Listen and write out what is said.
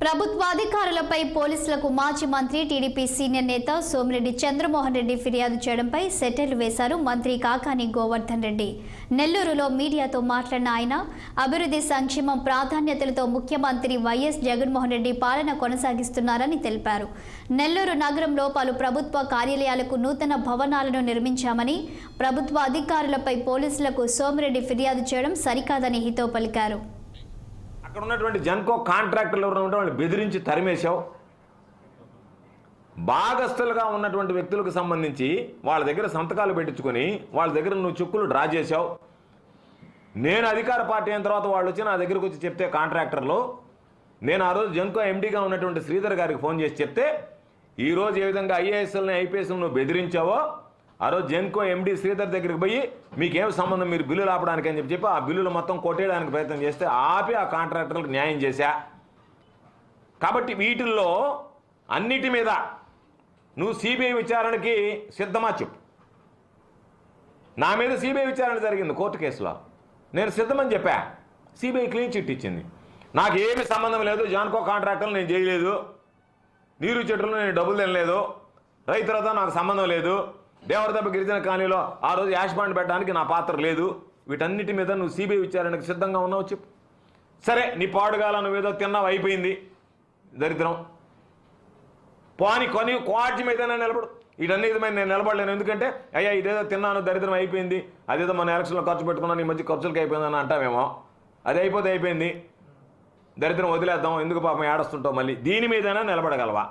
ప్రభుత్వాధికారులపై పోలీసులకు మాజీ మంత్రి టీడీపీ సీనియర్ నేత సోమిరెడ్డి చంద్రమోహన్ రెడ్డి ఫిర్యాదు చేయడంపై సెటైర్లు వేశారు మంత్రి కాకాని గోవర్ధన్ రెడ్డి. నెల్లూరులో మీడియాతో మాట్లాడిన ఆయన అభివృద్ధి సంక్షేమం ప్రాధాన్యతలతో ముఖ్యమంత్రి వైఎస్ జగన్మోహన్ రెడ్డి పాలన కొనసాగిస్తున్నారని తెలిపారు. నెల్లూరు నగరంలో పలు ప్రభుత్వ కార్యాలయాలకు నూతన భవనాలను నిర్మించామని, ప్రభుత్వ అధికారులపై పోలీసులకు సోమిరెడ్డి ఫిర్యాదు చేయడం సరికాదని హితవు పలికారు. అక్కడ ఉన్నటువంటి జన్కో కాంట్రాక్టర్లు ఎవరు వాళ్ళు బెదిరించి తరిమేశావు. భాగస్థులుగా ఉన్నటువంటి వ్యక్తులకు సంబంధించి వాళ్ళ దగ్గర సంతకాలు పెట్టించుకొని వాళ్ళ దగ్గర నువ్వు చెక్కులు డ్రా చేశావు. నేను అధికార పార్టీ అయిన తర్వాత వాళ్ళు వచ్చి నా దగ్గరకు వచ్చి చెప్తే కాంట్రాక్టర్లు, నేను ఆ రోజు జన్కో ఎండీగా ఉన్నటువంటి శ్రీధర్ గారికి ఫోన్ చేసి చెప్తే, ఈరోజు ఏ విధంగా ఐఏఎస్ఎల్ని ఐపీఎస్ఎల్ని నువ్వు బెదిరించావో ఆ రోజు జెన్కో ఎండీ శ్రీధర్ దగ్గరికి పోయి మీకేం సంబంధం, మీరు బిల్లులు ఆపడానికి అని చెప్పి ఆ బిల్లులు మొత్తం కొట్టేయడానికి ప్రయత్నం చేస్తే ఆపి ఆ కాంట్రాక్టర్లకు న్యాయం చేశా. కాబట్టి వీటిల్లో అన్నిటి మీద నువ్వు సిబిఐ విచారణకి సిద్ధమా చెప్పు. నా మీద సిబిఐ విచారణ జరిగింది కోర్టు కేసులో, నేను సిద్ధమని చెప్పా. సిబిఐ క్లీన్ చిట్ ఇచ్చింది. నాకు ఏమి సంబంధం లేదు, జాన్కో కాంట్రాక్టర్లు నేను చేయలేదు, నీరు చెట్టులో నేను డబ్బులు తినలేదు, రైతులతో నాకు సంబంధం లేదు, దేవరదెబ్బ గిరిజన కాలనీలో ఆ రోజు యాష్ బాండ్ పెట్టడానికి నా పాత్ర లేదు. వీటన్నిటి మీద నువ్వు సిబిఐ విచారణకు సిద్ధంగా ఉన్నావు చెప్పు. సరే, నీ పాడుగాల నువ్వేదో తిన్నావు, అయిపోయింది, దరిద్రం పోని కొని క్వార్జీ మీదనే నిలబడు. వీటన్నిటి మీద నేను నిలబడలేను. ఎందుకంటే అయ్యా ఇదేదో తిన్నాను, దరిద్రం అయిపోయింది, అదేదో మన ఎలక్షన్లో ఖర్చు పెట్టుకున్నాను, ఈ మధ్య ఖర్చులకి అయిపోయిందని అంటావేమో. అది అయిపోతే అయిపోయింది, దరిద్రం వదిలేద్దాం, ఎందుకు పాపం ఏడుస్తుంటావు, మళ్ళీ దీని మీదైనా నిలబడగలవా?